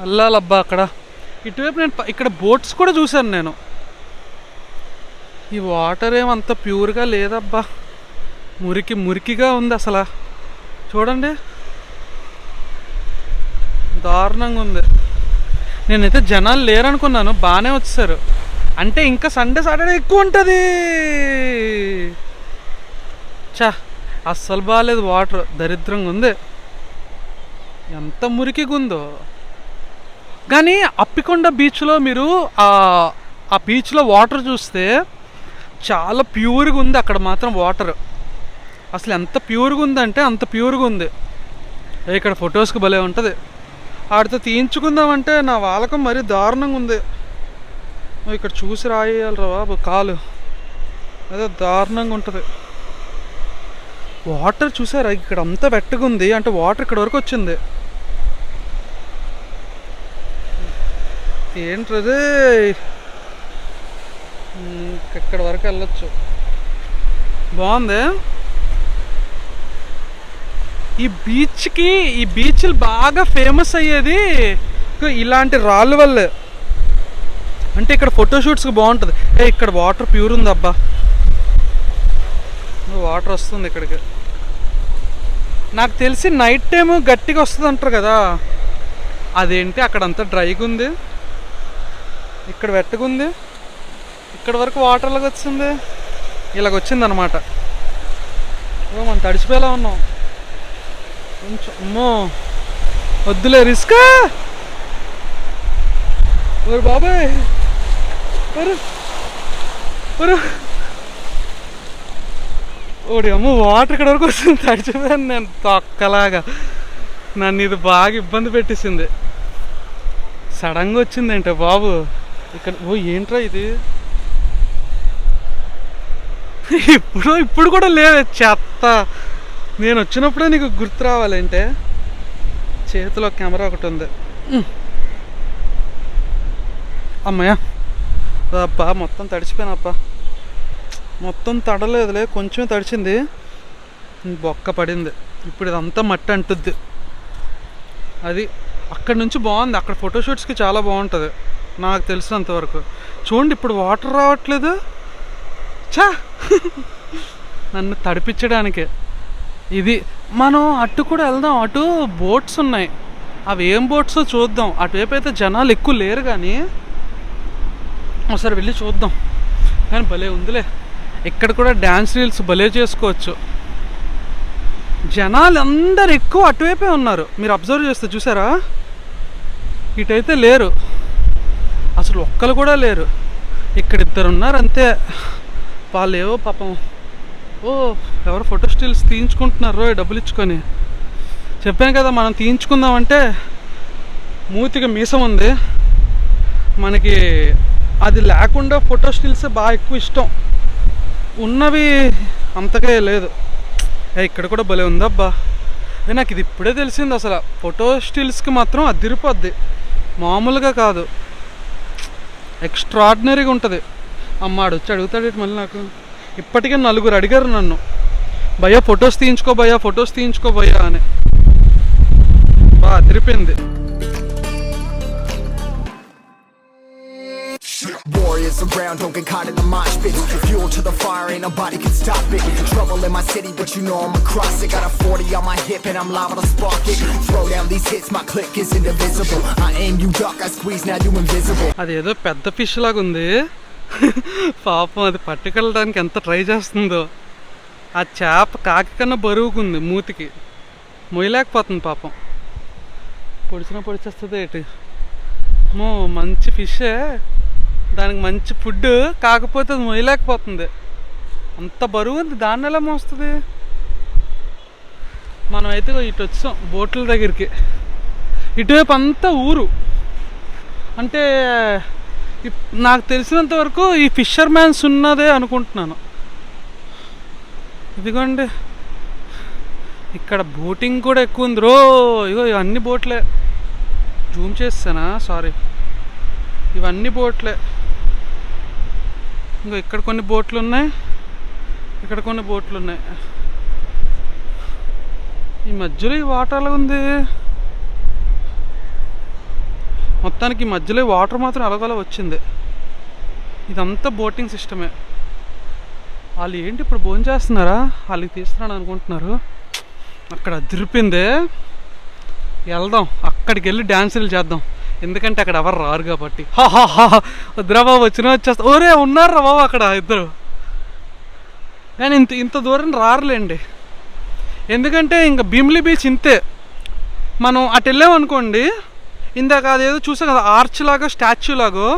వెళ్ళాలబ్బా అక్కడ. ఇటువైపు నేను ఇక్కడ బోట్స్ కూడా చూశాను నేను. ఈ వాటర్ ఏమంత ప్యూర్గా లేదబ్బా, మురికిగా ఉంది అసలు. చూడండి, దారుణంగా ఉంది. నేనైతే జనాలు లేరనుకున్నాను, బాగానే వచ్చేసారు. అంటే ఇంకా సండే సాటర్డే ఎక్కువ ఉంటుంది. అస్సలు బాగాలేదు, వాటర్ దరిద్రంగా ఉంది, ఎంత మురికిగా ఉందో. కానీ అప్పికొండ బీచ్లో మీరు ఆ బీచ్లో వాటర్ చూస్తే చాలా ప్యూర్గా ఉంది. అక్కడ మాత్రం వాటర్ అసలు ఎంత ప్యూర్గా ఉందంటే అంత ప్యూర్గా ఉంది. ఇక్కడ ఫొటోస్కి భలే ఉంటుంది. ఆడితో తీయించుకుందామంటే నా వాలకం మరీ దారుణంగా ఉంది. ఇక్కడ చూసి రాయాలరా బాబు, కాలు అదే దారుణంగా ఉంటుంది. వాటర్ చూసారా, ఇక్కడ అంతా వెట్టగా ఉంది, అంటే వాటర్ ఇక్కడ వరకు వచ్చింది. ఏంటది, ఇక్కడ వరకు వెళ్ళొచ్చు. బాగుంది. ఈ బీచ్లు బాగా ఫేమస్ అయ్యేది ఇలాంటి రాళ్ళ వల్లే. అంటే ఇక్కడ ఫోటోషూట్స్కి బాగుంటుంది. ఇక్కడ వాటర్ ప్యూర్ ఉంది అబ్బా, వాటర్ వస్తుంది ఇక్కడికి. నాకు తెలిసి నైట్ టైము గట్టిగా వస్తుంది అంటారు కదా, అదేంటి అక్కడంతా డ్రైగా ఉంది, ఇక్కడ వెట్టగా ఉంది, ఇక్కడ వరకు వాటర్లోకి వచ్చింది, ఇలాగొచ్చింది అనమాట. మనం తడిచిపోయేలా ఉన్నాం కొంచెం. అమ్మో వద్దులే, రిస్కా. ఓరు బాబాయ్, ఓడి అమ్మ, వాటర్ ఇక్కడ వరకు వస్తుంది, తడిచిపోయాను నేను తొక్కలాగా. నన్ను ఇది బాగా ఇబ్బంది పెట్టేసింది. సడన్గా వచ్చింది ఏంటో బాబు ఇక్కడ. ఏంట్రా ఇది, ఇప్పుడు కూడా లేదు చెత్త. నేను వచ్చినప్పుడే నీకు గుర్తు రావాలంటే. చేతిలో కెమెరా ఒకటి ఉంది. అమ్మయ్య అబ్బా, మొత్తం తడిచిపోయానప్పా. మొత్తం తడలేదులే, కొంచెం తడిచింది, బొక్క పడింది. ఇప్పుడు ఇదంతా మట్టి అంటుద్ది. అది అక్కడ నుంచి బాగుంది, అక్కడ ఫోటోషూట్స్కి చాలా బాగుంటుంది నాకు తెలిసినంతవరకు. చూడండి, ఇప్పుడు వాటర్ రావట్లేదు. నన్ను తడిపించడానికే ఇది. మనం అటు కూడా వెళ్దాం, అటు బోట్స్ ఉన్నాయి, అవి ఏం బోట్సో చూద్దాం. అటువైపు అయితే జనాలు ఎక్కువ లేరు, కానీ ఒకసారి వెళ్ళి చూద్దాం. కానీ భలే ఉందిలే, ఇక్కడ కూడా డ్యాన్స్ రీల్స్ భలే చేసుకోవచ్చు. జనాలు అందరు ఎక్కువ అటువైపే ఉన్నారు, మీరు అబ్జర్వ్ చేస్తే చూసారా. ఇటైతే లేరు, అసలు ఒక్కరు కూడా లేరు. ఇక్కడ ఇద్దరు ఉన్నారు అంతే. వాళ్ళు ఏవో పాపం ఎవరు ఫోటో స్టిల్స్ తీయించుకుంటున్నారు డబ్బులు ఇచ్చుకొని. చెప్పాను కదా, మనం తీయించుకుందామంటే మూతిగా మీసం ఉంది మనకి, అది లేకుండా ఫోటో స్టిల్స్ బాగా ఎక్కువ ఇష్టం, ఉన్నవి అంతగా లేదు. ఇక్కడ కూడా భలే ఉందబ్బా. నాకు ఇది ఇప్పుడే తెలిసింది, అసలు ఫోటో స్టిల్స్కి మాత్రం అదిరిపోద్ది, మామూలుగా కాదు, ఎక్స్ట్రాడినరీగా ఉంటుంది. అమ్మాడు వచ్చి అడుగుతాడు మళ్ళీ నాకు. ఇప్పటికే 4 అడిగారు నన్ను, భయ్యా ఫొటోస్ తీయించుకో భయ్యా, ఫొటోస్ తీయించుకో భయ్యా అని. బాగా అదిరిపోయింది. Warriors around, don't get caught in the mosh pit. Fuel to the fire, ain't nobody can stop it. Trouble in my city, but you know I'm across it. Got a 40 on my hip and I'm liable to spark it. Throw down these hits, my click is indivisible. I aim, you duck, I squeeze, now you invisible. అదేదో పెద్ద fish లాగా ఉంది పాపం, అది పట్టుకెళ్ళడానికి ఎంత try చేస్తుందో. ఆ చేప కాకి కన్నా బరువుకుంది, మూతికి మొయ్యలేకపోతుంది పాపం. పొడిచేస్తుంది ఏంటి. మంచి ఫిషే, దానికి మంచి ఫుడ్, కాకపోతే అది మొయ్యలేకపోతుంది, అంత బరువు ఉంది, దాన్ని ఎలా మోస్తుంది. మనం అయితే ఇటు వచ్చాం బోట్ల దగ్గరికి. ఇటువైపు అంతా ఊరు, అంటే నాకు తెలిసినంత వరకు ఈ ఫిషర్ మ్యాన్స్ ఉన్నదే అనుకుంటున్నాను. ఇదిగోండి ఇక్కడ బోటింగ్ కూడా ఎక్కువ ఉంది రో. ఇగో ఇవన్నీ బోట్లే, జూమ్ చేస్తానా, సారీ, ఇవన్నీ బోట్లే. ఇంకో ఇక్కడ కొన్ని బోట్లు ఉన్నాయి, ఇక్కడ కొన్ని బోట్లు ఉన్నాయి. ఈ మధ్యలో ఈ వాటర్ ఎలా ఉంది, మొత్తానికి ఈ మధ్యలో వాటర్ మాత్రం అలగలా వచ్చింది. ఇదంతా బోటింగ్ సిస్టమే. వాళ్ళు ఏంటి ఇప్పుడు భోజనం చేస్తున్నారా, వాళ్ళకి తీస్తున్నాను అనుకుంటున్నారు. అక్కడ అదిరిపోయిందే, వెళ్దాం అక్కడికి వెళ్ళి డ్యాన్సులు చేద్దాం, ఎందుకంటే అక్కడ ఎవరు రారు కాబట్టి. వద్దురా బాబు, వచ్చేస్తా. ఓరే ఉన్నారా బాబు అక్కడ ఇద్దరు, కానీ ఇంత దూరం రారులేండి, ఎందుకంటే ఇంకా భీమిలి బీచ్ ఇంతే. మనం అటు వెళ్ళామనుకోండి, ఇందాక అదేదో చూసాం కదా ఆర్చ్ లాగా, స్టాచ్యూ లాగో,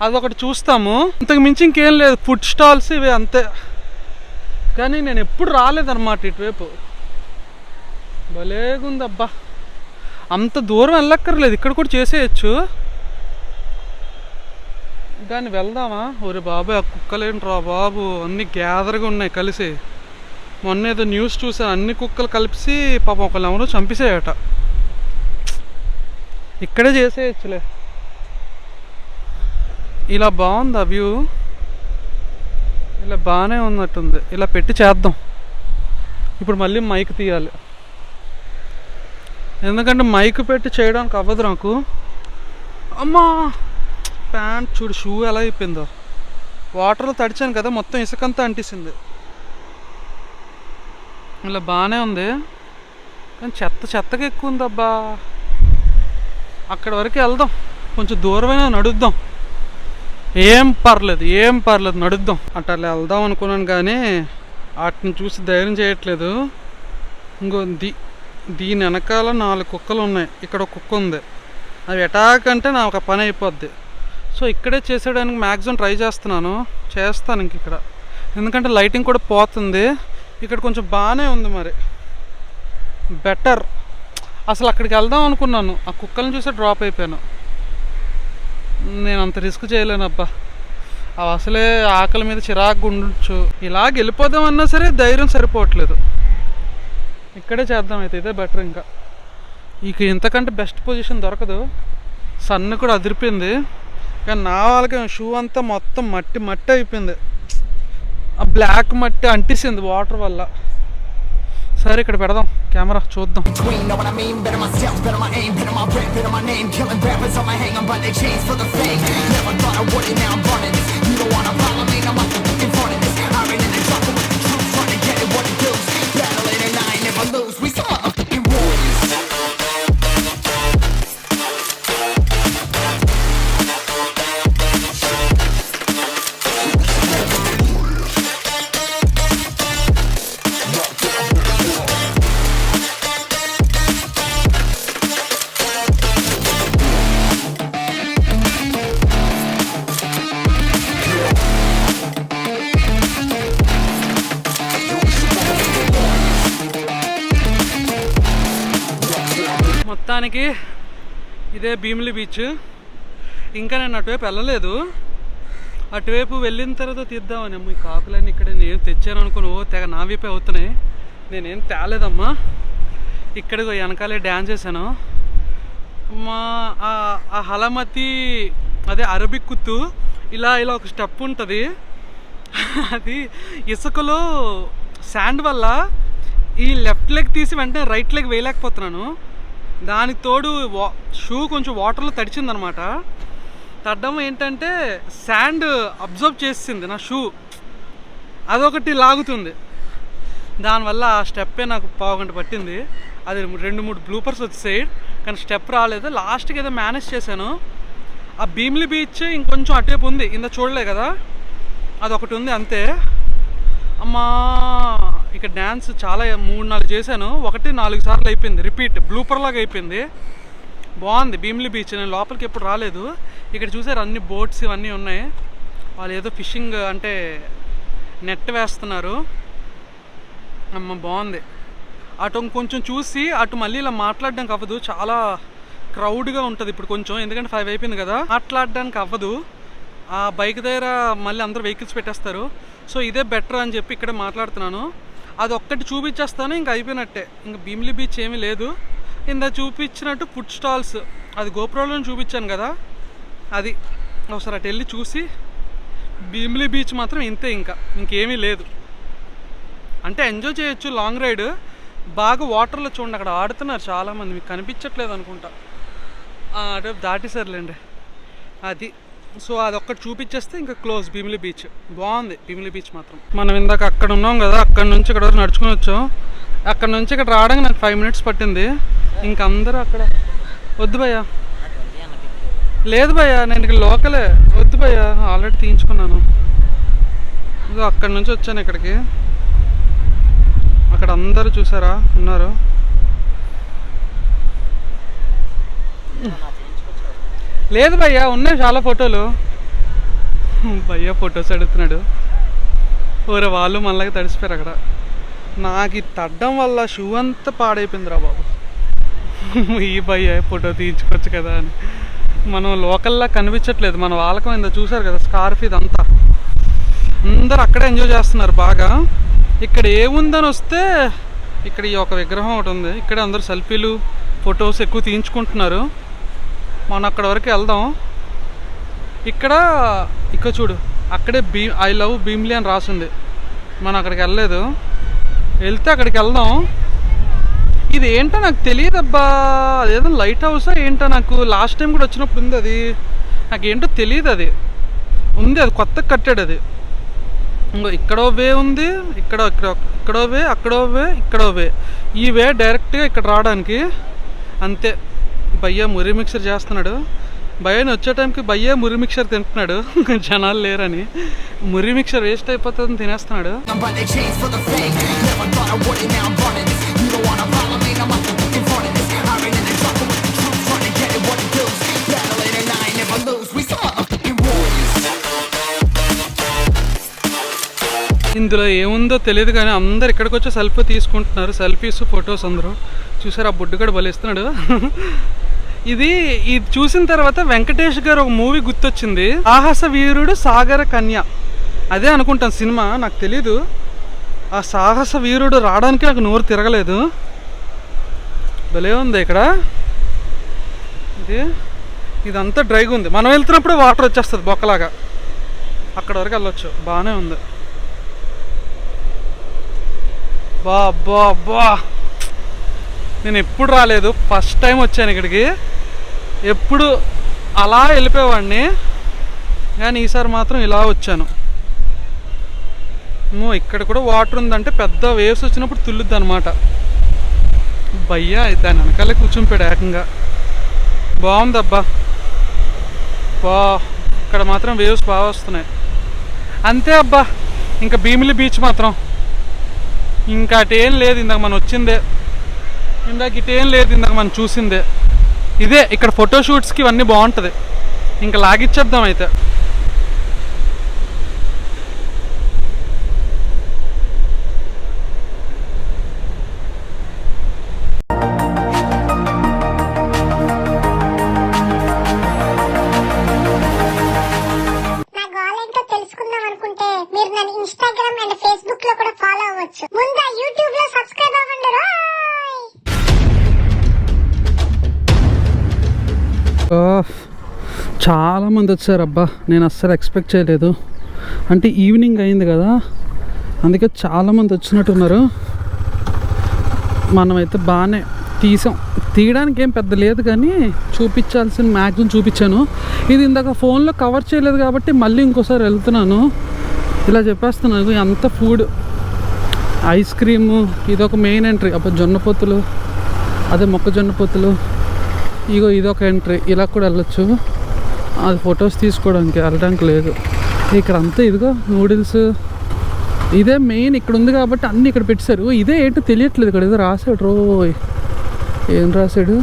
అదొకటి చూస్తాము, ఇంతకు మించి ఇంకేం లేదు, ఫుడ్ స్టాల్స్ ఇవి అంతే. కానీ నేను ఎప్పుడు రాలేదన్నమాట ఇటువైపు. భలేగుందబ్బా, అంత దూరం వెళ్ళక్కర్లేదు, ఇక్కడ కూడా చేసేయచ్చు. కానీ వెళ్దామా? ఒరే బాబాయ్, ఆ కుక్కలేంట్రా బాబు, అన్నీ గ్యాదర్గా ఉన్నాయి కలిసి. మొన్న ఏదో న్యూస్ చూసాను, అన్ని కుక్కలు కలిసి పాపం ఒకళ్ళు ఎవరో చంపేసాయట. ఇక్కడే చేసేయచ్చులే. ఇలా బాగుంది ఆ వ్యూ, ఇలా బాగానే ఉన్నట్టుంది, ఇలా పెట్టి చేద్దాం. ఇప్పుడు మళ్ళీ మైక్ తీయాలి, ఎందుకంటే మైక్ పెట్టి చేయడానికి అవ్వదు నాకు. అమ్మా ప్యాంట్ చూడు, షూ ఎలా అయిపోయిందో, వాటర్లో తడిచాను కదా, మొత్తం ఇసుకంతా అంటిసింది. ఇలా బాగానే ఉంది, కానీ చెత్తగా ఎక్కువ ఉందబ్బా. అక్కడి వరకు వెళ్దాం, కొంచెం దూరమైనా నడుద్దాం, ఏం పర్లేదు నడుద్దాం. అట్లా వెళ్దాం అనుకున్నాను కానీ వాటిని చూసి ధైర్యం చేయట్లేదు. ఇంకో దీని వెనకాల 4 కుక్కలు ఉన్నాయి, ఇక్కడ ఒక కుక్క ఉంది, అవి అటాక్ అంటే నా ఒక పని అయిపోద్ది. సో ఇక్కడే చేసేయడానికి మ్యాక్సిమం ట్రై చేస్తాను ఇంక ఇక్కడ, ఎందుకంటే లైటింగ్ కూడా పోతుంది. ఇక్కడ కొంచెం బాగానే ఉంది, మరి బెటర్. అసలు అక్కడికి వెళ్దాం అనుకున్నాను, ఆ కుక్కలను చూసే డ్రాప్ అయిపోయాను. నేను అంత రిస్క్ చేయలేను అబ్బా, అవి అసలే ఆకలి మీద చిరాకు ఉండొచ్చు. ఇలాగ వెళ్ళిపోదామన్నా సరే ధైర్యం సరిపోవట్లేదు. ఇక్కడే చేద్దాం అయితే, ఇదే బెటర్. ఇంకా ఇంతకంటే బెస్ట్ పొజిషన్ దొరకదు. సన్ కూడా అదిరిపోయింది, కానీ నా వాళ్ళకి షూ అంతా మొత్తం మట్టి అయిపోయింది, ఆ బ్లాక్ మట్టి అంటిసింది వాటర్ వల్ల. సరే ఇక్కడ పెడదాం కెమెరా, చూద్దాం. మొత్తానికి ఇదే భీమిలి బీచ్. ఇంకా నేను అటువైపు వెళ్ళలేదు. అటువైపు వెళ్ళిన తర్వాత తీద్దామని. అమ్మ ఈ కాకులన్నీ ఇక్కడ నేను తెచ్చాను అనుకుని తెగ నా వైపే అవుతున్నాయి. నేనేం తేలేదమ్మా. ఇక్కడికి వెనకాలే డ్యాన్స్ చేశాను. మా ఆ హలమతి అదే అరబిక్ కుత్తు ఇలా ఒక స్టెప్ ఉంటుంది. అది ఇసుకలో శాండ్ వల్ల ఈ లెఫ్ట్ లెగ్ తీసి వెంటనే రైట్ లెగ్ వేయలేకపోతున్నాను. దానికి తోడు షూ కొంచెం వాటర్లో తడిచిందనమాట. తడ్డం ఏంటంటే శాండ్ అబ్జర్వ్ చేసింది నా షూ, అదొకటి లాగుతుంది. దానివల్ల ఆ స్టెప్పే నాకు పావుగంట పట్టింది. అది 2-3 బ్లూపర్స్ వచ్చాయి కానీ స్టెప్ రాలేదు. లాస్ట్కి ఏదో మేనేజ్ చేశాను. ఆ భీమిలి బీచ్ ఇంకొంచెం అటువైపు ఉంది, ఇంత చూడలే కదా, అదొకటి ఉంది అంతే. అమ్మా ఇక్కడ డ్యాన్స్ చాలా 3-4 చేశాను. 1-4 సార్లు అయిపోయింది, రిపీట్ బ్లూపర్ లాగా అయిపోయింది. బాగుంది భీమిలి బీచ్. నేను లోపలికి ఎప్పుడు రాలేదు. ఇక్కడ చూసారు అన్ని బోట్స్ ఇవన్నీ ఉన్నాయి. వాళ్ళు ఏదో ఫిషింగ్ అంటే నెట్ వేస్తున్నారు. అమ్మ బాగుంది. అటు కొంచెం చూసి అటు మళ్ళీ ఇలా మాట్లాడడానికి అవ్వదు, చాలా క్రౌడ్గా ఉంటుంది ఇప్పుడు కొంచెం, ఎందుకంటే 5 అయిపోయింది కదా, మాట్లాడడానికి అవ్వదు. ఆ బైక్ దగ్గర మళ్ళీ అందరూ వెహికల్స్ పెట్టేస్తారు. సో ఇదే బెటర్ అని చెప్పి ఇక్కడ మాట్లాడుతున్నాను. అది ఒక్కటి చూపించేస్తాను, ఇంకా అయిపోయినట్టే. ఇంకా భీమిలి బీచ్ ఏమీ లేదు. ఇందా చూపించినట్టు ఫుడ్ స్టాల్స్, అది గోపురంలో చూపించాను కదా, అది ఒకసారి అటు వెళ్ళి చూసి. భీమిలి బీచ్ మాత్రం ఇంతే, ఇంకేమీ లేదు. అంటే ఎంజాయ్ చేయొచ్చు లాంగ్ రైడ్. బాగా వాటర్లో చూడండి, అక్కడ ఆడుతున్నారు చాలామంది, మీకు కనిపించట్లేదు అనుకుంటా. అటు దాటేసారులేండి అది. సో అదొక్కటి చూపించేస్తే ఇంకా క్లోజ్ భీమిలి బీచ్. బాగుంది భీమిలి బీచ్ మాత్రం. మనం ఇందాక అక్కడ ఉన్నాం కదా, అక్కడ నుంచి ఇక్కడ వరకు నడుచుకుని వచ్చాం. అక్కడ నుంచి ఇక్కడ రావడానికి నాకు 5 మినిట్స్ పట్టింది. ఇంకా అందరూ అక్కడ. వద్దు భయ్యా, లేదు భయ్యా, నేను ఇక్కడ లోకలే. వద్దు భయ్యా, ఆల్రెడీ తీయించుకున్నాను. ఇదో అక్కడి నుంచి వచ్చాను ఇక్కడికి. అక్కడ అందరూ చూసారా ఉన్నారు. లేదు భయ్యా, ఉన్నాయి చాలా ఫోటోలు. భయ్యా ఫొటోస్ అడుగుతున్నాడు. ఊరే వాళ్ళు మనలాగా తడిసిపోయారు అక్కడ. నాకు ఈ తడ్డం వల్ల షూ అంతా పాడైపోయిందిరా బాబు. ఈ భయ్యా ఫోటో తీయించుకోవచ్చు కదా అని. మనం లోకల్లా కనిపించట్లేదు, మన వాళ్ళకం ఇంత చూసారు కదా స్కార్ఫ్ ఇదంతా. అందరూ అక్కడే ఎంజాయ్ చేస్తున్నారు బాగా. ఇక్కడ ఏముందని వస్తే ఇక్కడ ఈ ఒక విగ్రహం ఒకటి ఉంది. ఇక్కడ అందరూ సెల్ఫీలు ఫొటోస్ ఎక్కువ తీయించుకుంటున్నారు. మనం అక్కడ వరకు వెళ్దాం. ఇక్కడ చూడు, అక్కడే ఐ లవ్ భీమిలి అని రాసింది. మనం అక్కడికి వెళ్ళలేదు, వెళ్తే అక్కడికి వెళ్దాం. ఇది ఏంటో నాకు తెలియదబ్బా, అదేదో లైట్ హౌసా ఏంటో. నాకు లాస్ట్ టైం కూడా వచ్చినప్పుడు ఉంది అది, నాకేంటో తెలియదు. అది ఉంది, అది కొత్తగా కట్టాడు అది. ఇంకో ఇక్కడో వే ఉంది, ఇక్కడో వే, అక్కడో వే, ఇక్కడో వే. ఈ వే డైరెక్ట్గా ఇక్కడ రావడానికి అంతే. భయ్యా మురి మిక్సర్ చేస్తున్నాడు. భయ్యని వచ్చే టైంకి భయ్యా మురి మిక్సర్ తింటున్నాడు, జనాలు లేరని. మురి మిక్సర్ వేస్ట్ అయిపోతుందని తినేస్తున్నాడు. ఇందులో ఏముందో తెలియదు కానీ అందరు ఇక్కడికి వచ్చి సెల్ఫీ తీసుకుంటున్నారు. సెల్ఫీస్ ఫొటోస్ అందరూ చూసారు. ఆ బుడ్డు కూడా బలిస్తున్నాడు. ఇది చూసిన తర్వాత వెంకటేష్ గారు ఒక మూవీ గుర్తొచ్చింది, సాహస వీరుడు సాగర కన్య. అదే అనుకుంటాను సినిమా, నాకు తెలీదు. ఆ సాహస వీరుడు రావడానికి నాకు నోరు తిరగలేదు. భలే ఉంది ఇక్కడ. ఇదంతా డ్రైగా ఉంది. మనం వెళ్తున్నప్పుడు వాటర్ వచ్చేస్తుంది బొక్కలాగా. అక్కడ వరకు వెళ్ళొచ్చు, బాగానే ఉంది. బా నేను ఎప్పుడు రాలేదు, ఫస్ట్ టైం వచ్చాను ఇక్కడికి. ఎప్పుడు అలా వెళ్ళిపోయేవాడిని కానీ ఈసారి మాత్రం ఇలా వచ్చాను. ఇక్కడ కూడా వాటర్ ఉందంటే పెద్ద వేవ్స్ వచ్చినప్పుడు తుల్లుద్ది అనమాట. భయ్యా దాని వెనకాలే కూర్చునిపోయాడు ఏకంగా. బాగుందబ్బా. ఇక్కడ మాత్రం వేవ్స్ బాగా వస్తున్నాయి అంతే అబ్బా. ఇంకా భీమిలి బీచ్ మాత్రం ఇంకా అటేం లేదు. ఇందాక మనం వచ్చిందే, ఇందాక ఇటేం లేదు, ఇందాక మనం చూసిందే ఇదే. ఇక్కడ ఫోటోషూట్స్కి ఇవన్నీ బాగుంటుంది. ఇంకా లాగిచ్చేద్దాం అయితే. తెలుసుకుందాం అనుకుంటే మీరు నన్ను ఇన్స్టాగ్రామ్ అండ్ ఫేస్బుక్ లో కూడా ఫాలో అవ్వచ్చు. ముందు యూట్యూబ్ లో సబ్స్క్రైబ్ అవ్వండి. చాలా మంది వచ్చారు అబ్బా, నేను అస్సలు ఎక్స్పెక్ట్ చేయలేదు. అంటే ఈవినింగ్ అయింది కదా, అందుకే చాలామంది వచ్చినట్టున్నారు. మనమైతే బాగానే తీయడానికి ఏం పెద్ద లేదు కానీ చూపించాల్సిన మ్యాక్సిమం చూపించాను. ఇది ఇందాక ఫోన్లో కవర్ చేయలేదు కాబట్టి మళ్ళీ ఇంకోసారి వెళ్తున్నాను. ఇలా చెప్పేస్తున్నాను, అంత ఫుడ్, ఐస్ క్రీము, ఇదొక మెయిన్ ఎంట్రీ. అప్పుడు జొన్న పొత్తులు, అదే మొక్కజొన్న పొత్తులు, ఇగో ఇదొక ఎంట్రీ. ఇలా కూడా వెళ్ళొచ్చు, అది ఫొటోస్ తీసుకోవడానికి, వెళ్ళడానికి లేదు. ఇక్కడ అంతా ఇదిగో నూడిల్స్, ఇదే మెయిన్ ఇక్కడ ఉంది కాబట్టి అన్నీ ఇక్కడ పెట్టారు. ఇదే ఏంటో తెలియట్లేదు. ఇక్కడ ఏదో రాశాడు, రోయ్ ఏం రాశాడు,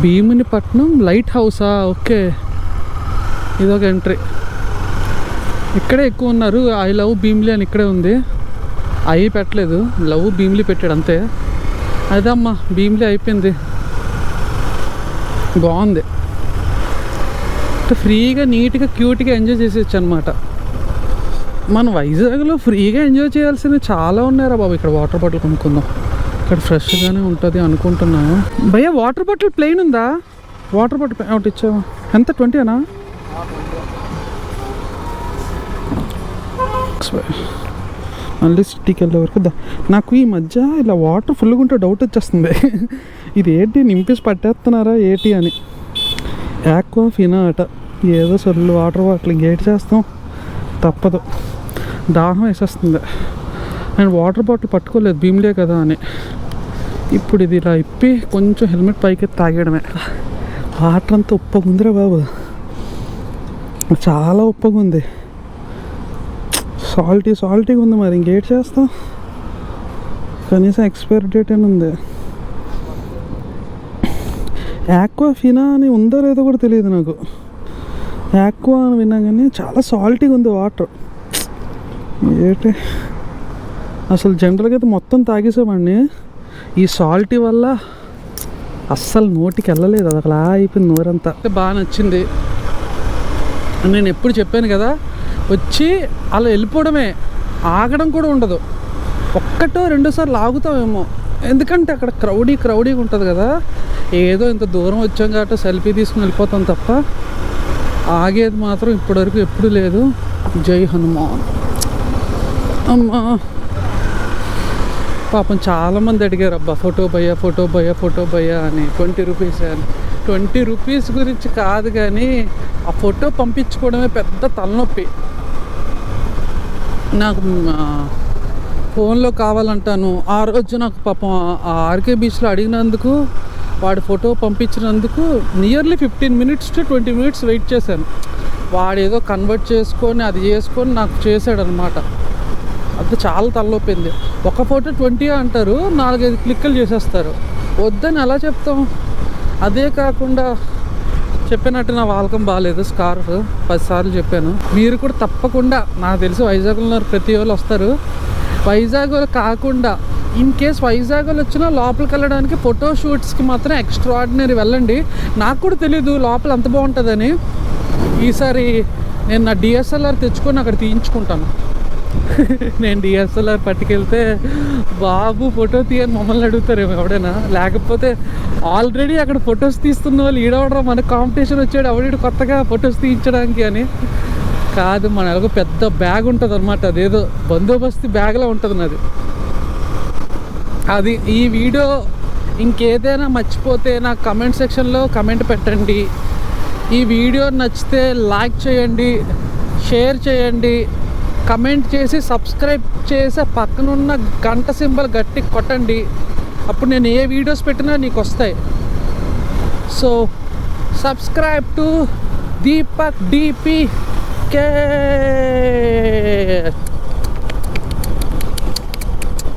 భీమునిపట్నం లైట్ హౌసా, ఓకే. ఇదొక ఎంట్రీ. ఇక్కడే ఎక్కువ ఉన్నారు. ఐ లవ్ భీమ్లీ అని ఇక్కడే ఉంది. అవి పెట్టలేదు, లవ్ భీమ్లీ పెట్టాడు అంతే. అదమ్మా భీమ్లీ అయిపోయింది. బాగుంది, ఫ్రీగా నీట్గా క్యూట్గా ఎంజాయ్ చేసేయచ్చు అనమాట. మన వైజాగ్లో ఫ్రీగా ఎంజాయ్ చేయాల్సినవి చాలా ఉన్నారా బాబు. ఇక్కడ వాటర్ బాటిల్ కొనుక్కుందాం, ఇక్కడ ఫ్రెష్గానే ఉంటుంది అనుకుంటున్నాను. భయ్యా వాటర్ బాటిల్ ప్లెయిన్ ఉందా? వాటర్ బాటిల్ ఒకటి ఇచ్చావా? ఎంత 20 మళ్ళీ సిటీకి వెళ్ళే వరకు నాకు ఈ మధ్య ఇలా వాటర్ ఫుల్గా ఉంటే డౌట్ వచ్చేస్తుంది. ఇది ఏంటి నింపేసి పట్టేస్తున్నారా ఏంటి అని. యాక్వాఫినా అట, ఏదో సొల్లు వాటర్ బాటిల్. ఇంకేటి చేస్తాం, తప్పదు, దాహం వేసేస్తుంది. నేను వాటర్ బాటిల్ పట్టుకోలేదు భీమ్లే కదా అని. ఇప్పుడు ఇది ఇలా ఇప్పి కొంచెం హెల్మెట్ పైకి తాగేయడమే. వాటర్ అంతా ఉప్పగా ఉందిరా బాబు, చాలా ఉప్పగా ఉంది, సాల్టీగా ఉంది. మరి ఇంకేటి చేస్తాం, కనీసం ఎక్స్పైరీ డేట్ అని ఉంది. యాక్వాఫినా అని ఉందో లేదో కూడా తెలియదు నాకు. యాక్వా అని విన్నా కానీ చాలా సాల్టీగా ఉంది వాటర్. ఏంటి అసలు జనరల్గా అయితే మొత్తం తాగేసేవాడిని, ఈ సాల్టీ వల్ల అస్సలు నోటికి వెళ్ళలేదు. అది అలా అయిపోయింది నోరంతా. బాగా నచ్చింది. నేను ఎప్పుడు చెప్పాను కదా, వచ్చి అలా వెళ్ళిపోవడమే, ఆగడం కూడా ఉండదు. ఒక్కటో రెండోసార్లు ఆగుతామేమో, ఎందుకంటే అక్కడ క్రౌడీగా ఉంటుంది కదా. ఏదో ఇంత దూరం వచ్చాం కాబట్టి సెల్ఫీ తీసుకుని వెళ్ళిపోతాం తప్ప ఆగేది మాత్రం ఇప్పటివరకు ఎప్పుడు లేదు. జై హనుమాన్. అమ్మా పాపం చాలామంది అడిగారు అబ్బా ఫోటో భయ్యా అని. 20 రూపీస్ అని. 20 రూపీస్ గురించి కాదు కానీ ఆ ఫోటో పంపించుకోవడమే పెద్ద తలనొప్పి నాకు. ఫోన్లో కావాలంటాను. ఆ రోజు నాకు పాపం ఆ ఆర్కే బీచ్లో అడిగినందుకు, వాడు ఫోటో పంపించినందుకు nearly 15 minutes to 20 minutes wait చేశాను. వాడు ఏదో కన్వర్ట్ చేసుకొని అది చేసుకొని నాకు చేశాడు అనమాట. అది చాలా తలనొప్పింది. ఒక ఫోటో 20 అంటారు, 4-5 క్లిక్కులు చేసేస్తారు. వద్దని ఎలా చెప్తాం. అదే కాకుండా చెప్పినట్టు నా వాలకం బాగాలేదు. స్కార్ఫ్ 10 సార్లు చెప్పాను. మీరు కూడా తప్పకుండా, నాకు తెలిసి వైజాగ్లో ప్రతి వాళ్ళు వస్తారు. వైజాగ్ కాకుండా ఇన్ కేస్ వైజాగ్ వచ్చినా లోపలికి వెళ్ళడానికి ఫోటో షూట్స్కి మాత్రం ఎక్స్ట్రాడినరీ వెళ్ళండి. నాకు కూడా తెలీదు లోపల అంత బాగుంటుందని. ఈసారి నేను నా డిఎస్ఎల్ఆర్ తెచ్చుకొని అక్కడ తీయించుకుంటాను. నేను డిఎస్ఎల్ఆర్ పట్టుకెళ్తే బాబు ఫోటో తీయని మమ్మల్ని అడుగుతారేమో ఎవడైనా. లేకపోతే ఆల్రెడీ అక్కడ ఫొటోస్ తీస్తున్న వాళ్ళు ఈడవడరా మనకు కాంపిటీషన్ వచ్చాడు ఎవడీడు కొత్తగా ఫొటోస్ తీయించడానికి అని. కాదు, మన ఎలాగో పెద్ద బ్యాగ్ ఉంటుంది అనమాట, అదేదో బందోబస్తు బ్యాగ్లో ఉంటుంది నాది. అది ఈ వీడియో ఇంకేదైనా మర్చిపోతే నాకు కమెంట్ సెక్షన్లో కమెంట్ పెట్టండి. ఈ వీడియో నచ్చితే లైక్ చేయండి, షేర్ చేయండి, కమెంట్ చేసి సబ్స్క్రైబ్ చేసి పక్కనున్న గంట సింబల్ గట్టి కొట్టండి. అప్పుడు నేను ఏ వీడియోస్ పెట్టినా నీకు వస్తాయి. So subscribe to Deepak DPK.